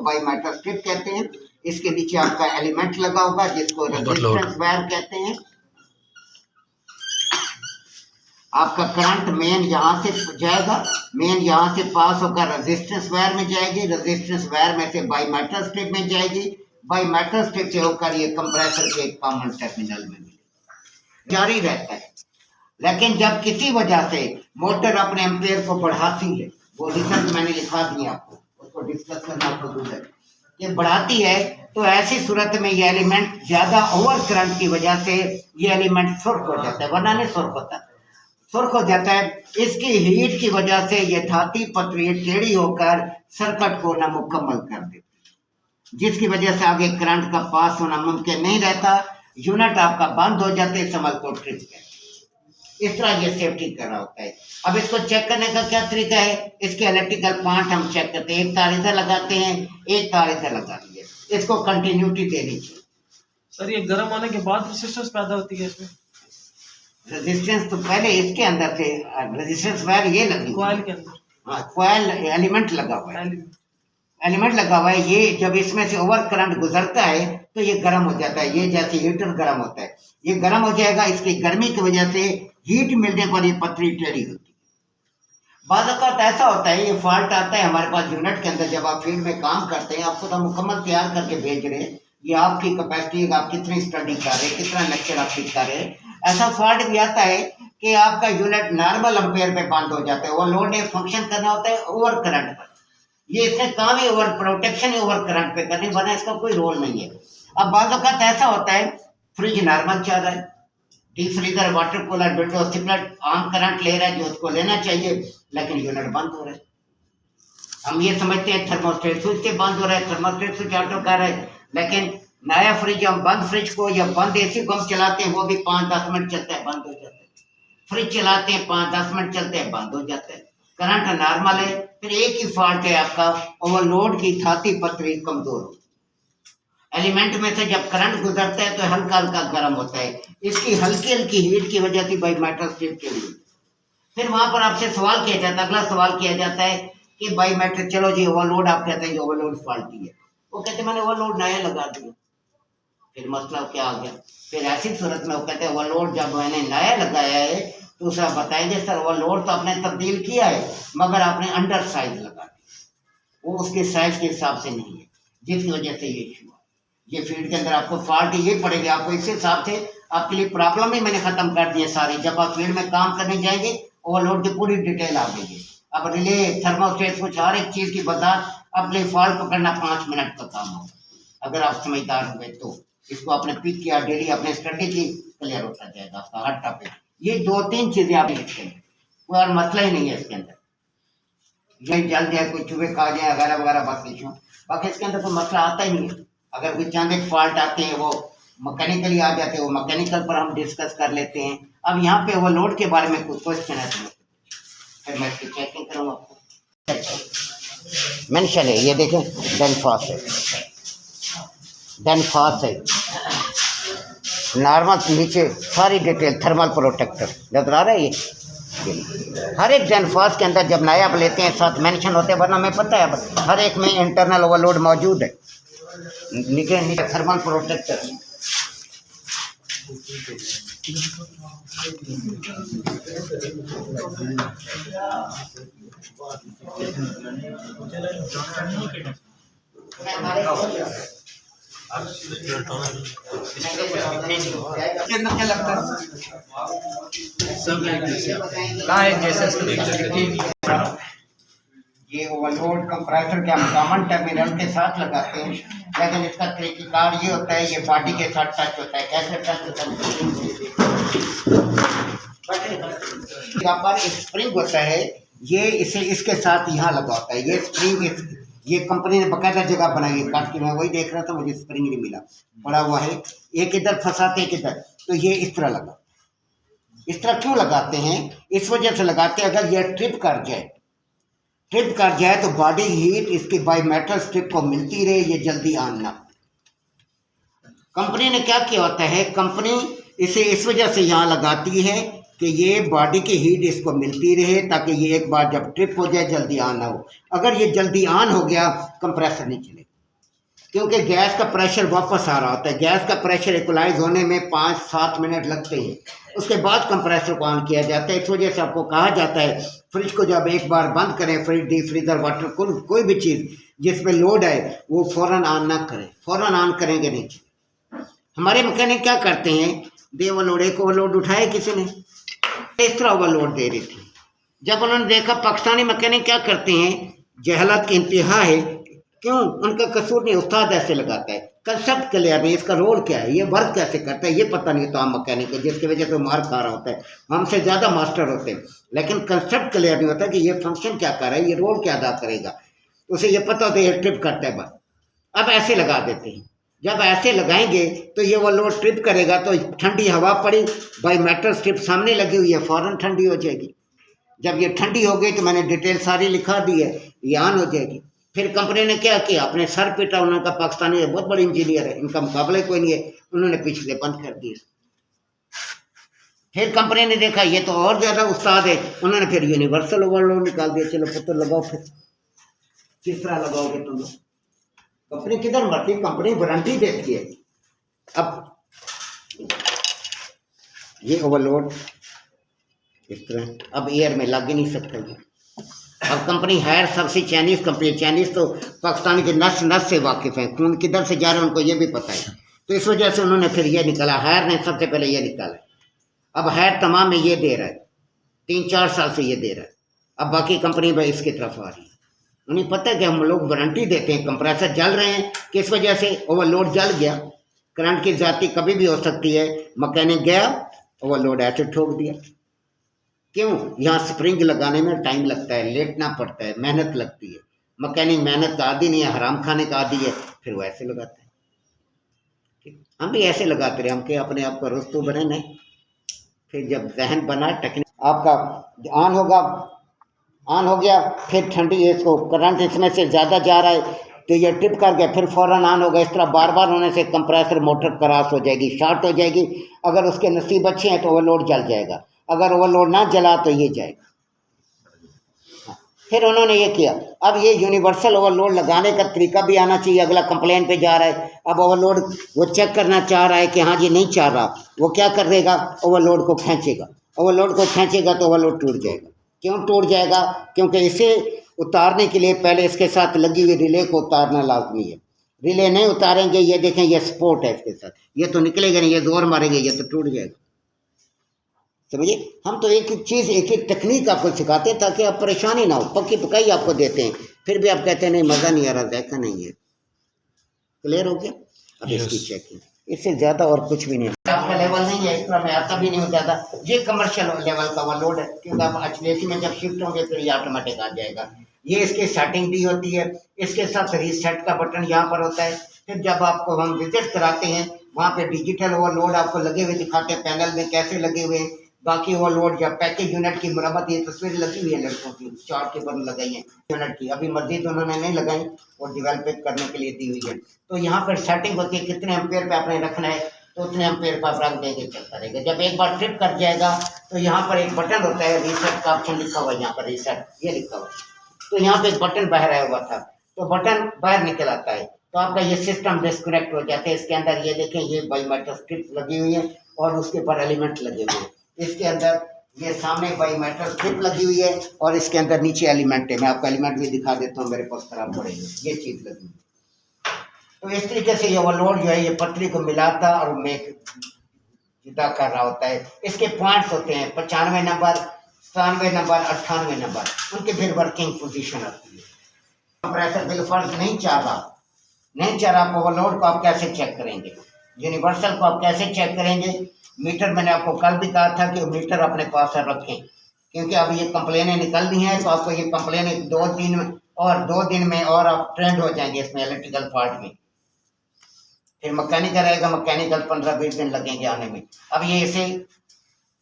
By metal strip कहते हैं। इसके नीचे आपका एलिमेंट लगा होगा जिसको रेजिस्टेंस वायर कहते हैं। आपका करंट मेन यहाँ से जाएगा, मेन यहाँ से पास होकर रेजिस्टेंस वायर में जाएगी, रेजिस्टेंस वायर में से बाई मेटल स्ट्रिप में जाएगी, बाई मेटल स्ट्रिप से होकर ये कंप्रेसर के कॉमन टर्मिनल में मिलेगा, जारी रहता है। लेकिन जब किसी वजह से मोटर अपने एम्पेयर को बढ़ाती है, वो रिजल्ट मैंने लिखा दिया आपको, उसको डिस्कस करना जरूर है, ये बढ़ाती है तो ऐसी सूरत में ये एलिमेंट ज़्यादा ओवर करंट की वजह से ये एलिमेंट सुर्ख हो जाता है, वरना नहीं सुर्ख होता, सुर्ख हो जाता है। इसकी हीट की वजह से ये धाती पतली टेढ़ी होकर सर्किट को ना मुकम्मल कर देती, जिसकी वजह से आगे करंट का पास होना मुमकिन नहीं रहता, यूनिट आपका बंद हो जाते हैं, समझ को ट्रिप कहते हैं। इस तरह ये सेफ्टी कर रहा होता है। अब इसको चेक करने का क्या तरीका है, इसके इलेक्ट्रिकल पार्ट हम चेक करते हैं, एक तार इधर लगाते हैं, एक तार इधर लगा दी है, इसको कंटिन्यूटी देनी चाहिए। सर ये गर्म होने के बाद रेजिस्टेंस पैदा होती है इसमें? रेजिस्टेंस तो पहले इसके अंदर से रेजिस्टेंस वायर ये लगी कॉइल के अंदर, हाँ कॉइल एलिमेंट लगा हुआ है, एलिमेंट लगा हुआ है। ये जब इसमें से ओवर करंट गुजरता है तो ये गर्म हो जाता है, ये जैसे हीटर गर्म होता है, ये गर्म हो जाएगा। इसकी गर्मी की वजह से हीट मिलने पर ये पतली टेढ़ी होती है। बाद अवत ऐसा होता है, ये फॉल्ट आता है हमारे पास यूनिट के अंदर, जब आप फील्ड में काम करते हैं, आपको तो मुकम्मल तैयार करके भेज रहे हैं, ये आपकी कैपेसिटी, आप कितनी स्टडी कर रहे हैं, कितना लेक्चर आप सीख कर रहे हैं। ऐसा फॉल्ट भी आता है कि आपका यूनिट नॉर्मल एम्पेयर पे बंद हो जाता है, वो लोड ने फंक्शन करना होता है ओवर करंट पर, ये इसने काम ही ओवर प्रोटेक्शन ही ओवर करंट पे करनी, वरना इसका कोई रोल नहीं है। अब बाद वक्त ऐसा होता है, फ्रिज नॉर्मल चल रहा है, deep freezer, water cooler, window stimulator आम करंट ले रहा है जो उसको लेना चाहिए, लेकिन यूनिट बंद हो रहा है। हम ये समझते हैं थर्मोस्टेट स्विच से बंद हो रहा है, थर्मोस्टेट स्विच ऑटो कर रहा है, लेकिन नया फ्रिज, हम बंद फ्रिज को या बंद एसी को हम चलाते हैं, वो भी 5-10 मिनट चलता है, बंद हो जाता है। फ्रिज चलाते हैं 5-10 मिनट चलते हैं, बंद हो जाता है। करंट नॉर्मल है, फिर एक ही फॉल्ट है आपका, ओवरलोड की धाती पतली कमजोर हो, एलिमेंट में से जब करंट गुजरता है तो हल्का हल्का गर्म होता है, इसकी हल्की हल्की हीट की वजह से बाई मेटल स्ट्रिप के लिए। फिर वहां पर आपसे सवाल किया जाता है, अगला सवाल किया जाता है कि बाई मेटल, चलो जी ओवरलोड, आप कहते हैं कि ओवरलोड फॉल्टी है, वो कहते हैं मैंने ओवरलोड नया लगा दिया, फिर मसला क्या आ गया। फिर ऐसी सूरत में वो कहते हैं ओवरलोड जब मैंने नया लगाया है तो उसे बताएंगे सर ओवरलोड तो आपने तब्दील किया है, मगर आपने अंडर साइज लगा दिया, वो उसके साइज के हिसाब से नहीं है, जिसकी वजह से ये इशू है। ये फील्ड के अंदर आपको फॉल्ट ये पड़ेगी, आपको इस हिसाब से आपके लिए प्रॉब्लम ही मैंने खत्म कर दी है सारी। जब आप फील्ड में काम करने जाएंगे ओवरलोड की पूरी डिटेल आ गई है। अब रिले, थर्मोस्टेट, कुछ हर एक चीज़ की बजाय अपने फॉल्ट पकड़ना 5 मिनट का काम होगा, अगर आप समझदार हुए तो। इसको आपने पिक किया, डेली अपने स्टडी की, क्लियर होता जाएगा आपका हर टॉपिक। ये 2-3 चीज़ें आप लिखेंगे, कोई और मसला ही नहीं है इसके अंदर, ये जल जाए, कोई चूहे खा जाए वगैरह वगैरह, बाकी इसके अंदर कोई मसला आता ही नहीं है। अगर कोई चांद फॉल्ट आते हैं वो मैकेनिकली आ जाते हैं, वो मैकेनिकल पर हम डिस्कस कर लेते हैं। अब यहाँ पे वो लोड के बारे में कुछ क्वेश्चन है तो फिर मैं इसकी चेकिंग करूँगा आपको। मेंशन है, ये देखें, डेनफॉस है, डेनफॉस है, नॉर्मल नीचे सारी डिटेल, थर्मल प्रोटेक्टर नजर आ रहा है। ये हर एक डेनफॉस के अंदर जब नया आप लेते हैं साथ मेंशन होते हैं, वरना हमें पता है हर एक में इंटरनल ओवरलोड मौजूद है। नीचे नीचे थर्मल प्रोटेक्टर, क्या लगता है ये ओवरलोड कंप्रेसर के हम कॉमन टर्मिनल के साथ लगाते हैं, लेकिन इसका तरीक़ाकार ये होता है, ये बॉडी के साथ टच होता है। कैसे टच होता है? यहाँ पर एक स्प्रिंग होता है, ये इसे इसके साथ यहाँ लगा होता है, ये स्प्रिंग, ये कंपनी ने बाकायदा जगह बनाई है, काट के मैं वही देख रहा था, मुझे स्प्रिंग नहीं मिला, पड़ा हुआ है, एक इधर फंसाते एक इधर, तो ये इस तरह लगा। इस तरह क्यों लगाते हैं? इस वजह से लगाते हैं, अगर ये ट्रिप कर जाए तो बॉडी हीट इसकी बाई मेटल स्ट्रिप को मिलती रहे, ये जल्दी ऑन ना। कंपनी ने क्या किया होता है, कंपनी इसे इस वजह से यहाँ लगाती है कि ये बॉडी की हीट इसको मिलती रहे, ताकि ये एक बार जब ट्रिप हो जाए जल्दी ऑन ना हो। अगर ये जल्दी ऑन हो गया कंप्रेसर नहीं चलेगा, क्योंकि गैस का प्रेशर वापस आ रहा होता है। गैस का प्रेशर इक्वलाइज होने में 5-7 मिनट लगते हैं, उसके बाद कंप्रेसर को ऑन किया जाता है। इस वजह से आपको कहा जाता है फ्रिज को जब एक बार बंद करें, fridge, deep freezer, water cooler, कोई भी चीज़ जिसमें लोड है वो फ़ौरन ऑन ना करें, फ़ौरन ऑन करेंगे नहीं। हमारे मैकेनिक क्या करते हैं, दे ओवरलोड, एक ओवरलोड उठाया किसी ने, इस तरह ओवरलोड दे रही थी। जब उन्होंने देखा पाकिस्तानी मैकेनिक क्या करते हैं, जहलत की इंतहा है, क्यों, उनका कसूर नहीं, उस्ताद ऐसे लगाता है। कंसेप्ट क्लियर नहीं, इसका रोल क्या है, ये वर्क कैसे करता है, ये पता नहीं तो हम मैकेनिक को, जिसकी वजह से मार खा रहा होता है, हमसे ज़्यादा मास्टर होते हैं, लेकिन कंसेप्ट क्लियर नहीं होता कि ये फंक्शन क्या कर रहा है, ये रोल क्या अदा करेगा। उसे ये पता होता है ये ट्रिप करता है बस, अब ऐसे लगा देते हैं। जब ऐसे लगाएंगे तो ये वो लोड ट्रिप करेगा, तो ठंडी हवा पड़ी, भाई मेटल स्ट्रिप सामने लगी हुई है, फ़ौरन ठंडी हो जाएगी। जब ये ठंडी हो गई तो मैंने डिटेल सारी लिखा दी है, ये ऑन हो जाएगी। फिर कंपनी ने क्या किया, अपने सर पिटा, उनका पाकिस्तानी है, बहुत बड़ी इंजीनियर है, इनका मुकाबला कोई नहीं है, उन्होंने पिछले बंद कर दिए। फिर कंपनी ने देखा ये तो और ज़्यादा उस्ताद है, उन्होंने फिर यूनिवर्सल ओवरलोड निकाल दिया। चलो पुत्र लगाओ, फिर किस तरह लगाओगे तुम लोग, कंपनी किधर मरती, कंपनी वारंटी देती है। अब ये ओवरलोड इस तरह अब एयर में लग ही नहीं सकता ये। अब कंपनी हायर सबसे चाइनीज़ कंपनी, चाइनीज़ तो पाकिस्तान के नस नस से वाकिफ़ हैं, खून किधर से जा रहा है उनको ये भी पता है, तो इस वजह से उन्होंने फिर ये निकाला, हायर ने सबसे पहले ये निकाला। अब हायर तमाम में ये दे रहा है, 3-4 साल से ये दे रहा है, अब बाकी कंपनी भाई इसकी तरफ आ रही है। उन्हें पता है कि हम लोग वारंटी देते हैं, कंप्रेसर जल रहे हैं, किस वजह से, ओवरलोड जल गया, करंट की ज़्यादती कभी भी हो सकती है, मैकेनिक गया, ओवरलोड ऐसे ठोक दिया। क्यों, यहाँ स्प्रिंग लगाने में टाइम लगता है, लेटना पड़ता है, मेहनत लगती है, मैकेनिक मेहनत का आदी नहीं है, हराम खाने का आदी है, फिर वो ऐसे लगाते हैं। हम भी ऐसे लगाते रहे, हम के अपने आप को रुस्तु बने नहीं। फिर जब जहन बना, टेक्निक आपका ऑन होगा, ऑन हो गया, फिर ठंडी इसको करंट इसमें से ज़्यादा जा रहा है तो ये टिप कर गया, फिर फ़ौरन ऑन होगा। इस तरह बार बार होने से कंप्रेसर मोटर क्रॉस हो जाएगी, शॉर्ट हो जाएगी। अगर उसके नसीब अच्छे हैं तो ओवरलोड जल जाएगा, अगर ओवरलोड ना जला तो ये जाएगा। फिर उन्होंने ये किया, अब ये यूनिवर्सल ओवरलोड लगाने का तरीका भी आना चाहिए। अगला कंप्लेन पे जा रहा है, अब ओवरलोड वो चेक करना चाह रहा है कि हाँ जी नहीं चाह रहा, वो क्या कर देगा, ओवरलोड को खींचेगा, ओवरलोड को खींचेगा तो ओवरलोड टूट जाएगा। क्यों टूट जाएगा, क्योंकि इसे उतारने के लिए पहले इसके साथ लगी हुई रिले को उतारना लाजमी है। रिले नहीं उतारेंगे, ये देखें ये सपोर्ट है इसके साथ, ये तो निकलेगा नहीं, ये जोर मारेंगे, ये तो टूट जाएगा। समझिए, हम तो एक एक चीज़, एक एक तकनीक आपको सिखाते हैं ताकि आप परेशानी ना हो, पक्की पकाई आपको देते हैं, फिर भी आप कहते हैं नहीं मज़ा नहीं आ रहा, देखा नहीं है। क्लियर हो गया, अब इसकी चेकिंग, इससे ज़्यादा और कुछ भी नहीं आपका लेवल नहीं है, इस तरह मैं आता भी नहीं हूँ ज़्यादा। ये कमर्शियल लेवल का ओवरलोड है, क्योंकि आप HVAC में जब शिफ्ट होंगे फिर ये ऑटोमेटिक आ जाएगा। ये इसकी सेटिंग भी होती है, इसके साथ रीसेट का बटन यहाँ पर होता है। फिर जब आपको हम विजिट कराते हैं वहाँ पे डिजिटल ओवरलोड आपको लगे हुए दिखाते हैं, पैनल में कैसे लगे हुए हैं। बाकी ओवरलोड या पैकेज यूनिट की मरम्मत, ये तस्वीर लगी हुई है लड़कों की, चार्ट के बटन लगाई है यूनिट की, अभी मस्जिद उन्होंने नहीं लगाई और डेवलप करने के लिए दी हुई है। तो यहाँ पर सेटिंग होती है, कितने एम्पेयर पे आपने रखना है तो उतने एम्पेयर पर आप रख देंगे, चलता रहेगा। जब एक बार ट्रिप कर जाएगा तो यहाँ पर एक बटन होता है, रीसेट का ऑप्शन लिखा हुआ है, यहाँ पर रीसेट ये लिखा हुआ है, तो यहाँ पे एक बटन बाहर आया हुआ था, तो बटन बाहर निकल आता है, तो आपका ये सिस्टम डिस्कनेक्ट हो जाता है। इसके अंदर ये देखें, ये बायोमेट्रिक स्ट्रिप लगी हुई है और उसके ऊपर एलिमेंट लगे हुए हैं। इसके अंदर ये सामने बायोमेट्रिक स्ट्रिप लगी हुई है और इसके अंदर नीचे एलिमेंट है, मैं आपको एलिमेंट भी दिखा देता हूँ, मेरे पास खराब पड़ेगी, ये चीज़ लगी हुई। तो इस तरीके से ये ओवरलोड जो है ये पतली को मिलाता और मेक जुदा कर रहा होता है। इसके पॉइंट्स होते हैं 95 नंबर, 97 नंबर, 98 नंबर, उनकी फिर वर्किंग पोजीशन आती है। कंप्रेसर बिलफर्ज नहीं चाह रहा ओवरलोड को आप कैसे चेक करेंगे, यूनिवर्सल को आप कैसे चेक करेंगे। मीटर मैंने आपको कल भी कहा था कि मीटर अपने पास रखें, क्योंकि अब ये कंप्लेनें निकलनी हैं, तो आपको ये कंप्लेनें 2 दिन में और आप ट्रेंड हो जाएंगे इसमें इलेक्ट्रिकल फॉल्ट में। फिर मैकेनिकल रहेगा, मैकेनिकल 15-20 दिन लगेंगे आने में। अब ये इसे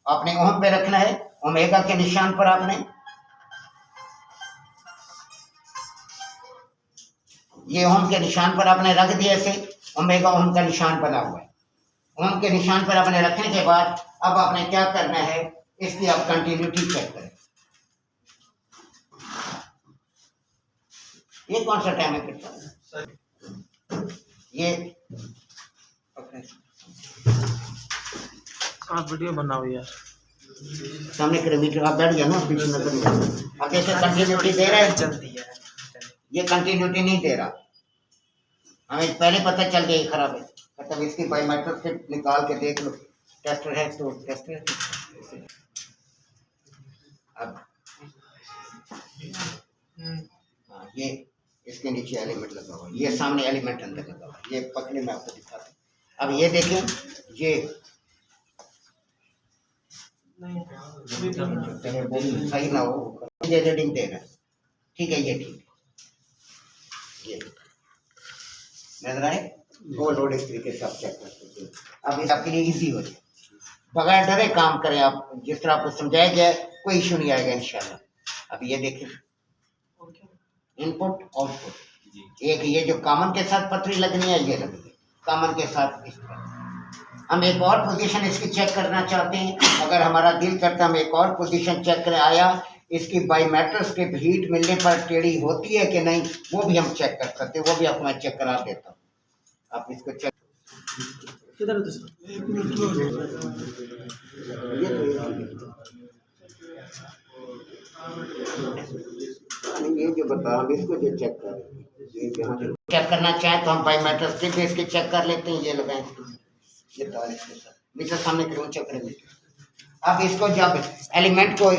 आपने ओम पे रखना है, ओमेगा के निशान पर आपने ये ओम के निशान पर आपने रख दिया, ऐसे ओमेगा ओम का निशान बना हुआ है। ओम के निशान पर आपने रखने के बाद अब आपने क्या करना है, इसकी आप कंटिन्यूटी चेक करें। ये कौन सा टाइम है कितना ये आप वीडियो बनाओ यार। सामने किलोमीटर आप बैठ गया ना, बीच में नजर नहीं आता। अब जैसे कंटिन्यूटी दे रहा है, ये कंटिन्यूटी नहीं दे रहा, हमें पहले पता चल गया ये खराब है। मतलब इसकी बायोमेट्रिक से निकाल के देख लो, टेस्टर है तो टेस्टर है। अब हाँ, ये इसके नीचे एलिमेंट लगा हुआ है, ये सामने एलिमेंट अंदर लगा हुआ है, ये पकड़े में आपको दिखाता हूँ। अब ये देखें, ये सही ना हो, ये रीडिंग दे रहा है, ठीक है, ये ठीक है, ये नजर आए, वो लोड इस तरीके से आप चेक कर सकते हैं। अब ये आपके लिए इजी हो जाए, बगैर डरे काम करें आप, जिस तरह आपको समझाया गया है, कोई इशू नहीं आएगा इंशाल्लाह। अब ये देखें, इनपुट आउटपुट, एक ये जो कॉमन के साथ पथरी लगनी है, ये लगनी है कॉमन के साथ इस तरह। हम एक और पोजीशन इसकी चेक करना चाहते हैं, अगर हमारा दिल करता हम एक और पोजीशन चेक करें, आया इसकी बायोमेट्रिक स्ट्रिप हीट मिलने पर टेढ़ी होती है कि नहीं, वो भी हम चेक कर सकते हैं, वो भी आपको मैं चेक करा देता हूँ। आप इसको चेक किधर है दूसरा? ये जो बता हम इसको जो चेक कर चेक करना चाहें तो हम बायोमेट्रिक स्ट्रिप इसकी चेक कर लेते हैं, ये लगाएं, ये तार इसके साथ मीटर सामने करो, चेक करें मीटर। अब इसको जब एलिमेंट को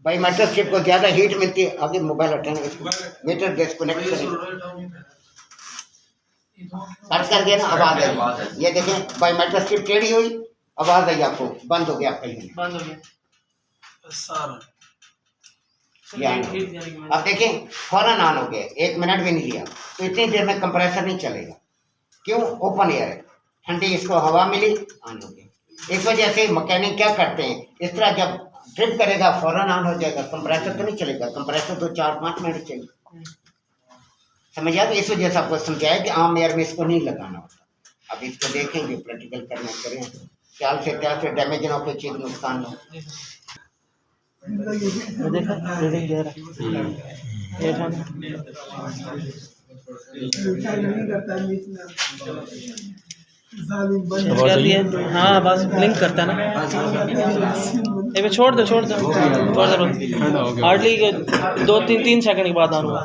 बायोमेट्रिक स्ट्रिप को ज़्यादा हीट मिलती है, आगे मोबाइल हटाना, इसको मीटर डिस्कनेक्ट करें, कट कर गया ना, आवाज आई, ये देखें बायोमेट्रिक स्ट्रिप टेढ़ी हुई, आवाज आई आपको, बंद हो गया आपका यूनिट, बंद हो गया सारा। अब देखें फौरन ऑन हो गया, 1 मिनट भी नहीं लिया, तो इतनी देर में कंप्रेसर नहीं चलेगा, क्यों, ओपन एयर है, ठंडी इसको हवा मिली, ऑन हो गया। इस वजह से मैकेनिक क्या करते हैं, इस तरह जब ट्रिप करेगा फौरन ऑन हो जाएगा, कंप्रेसर तो नहीं चलेगा, कंप्रेसर तो 4-5 मिनट चाहिए, समझ आया। तो इस वजह से आपको समझाया कि आम एयर में इसको नहीं लगाना होता। अब इसको देखेंगे, प्रैक्टिकल करना करें, ख्याल से डैमेज ना हो, चीज नुकसान ना हो। देखा रीडिंग दे रहा है। हाँ बस ब्लिंक करता है ना, ये छोड़ दो हार्डली 2-3 सेकंड के बाद आऊँगा।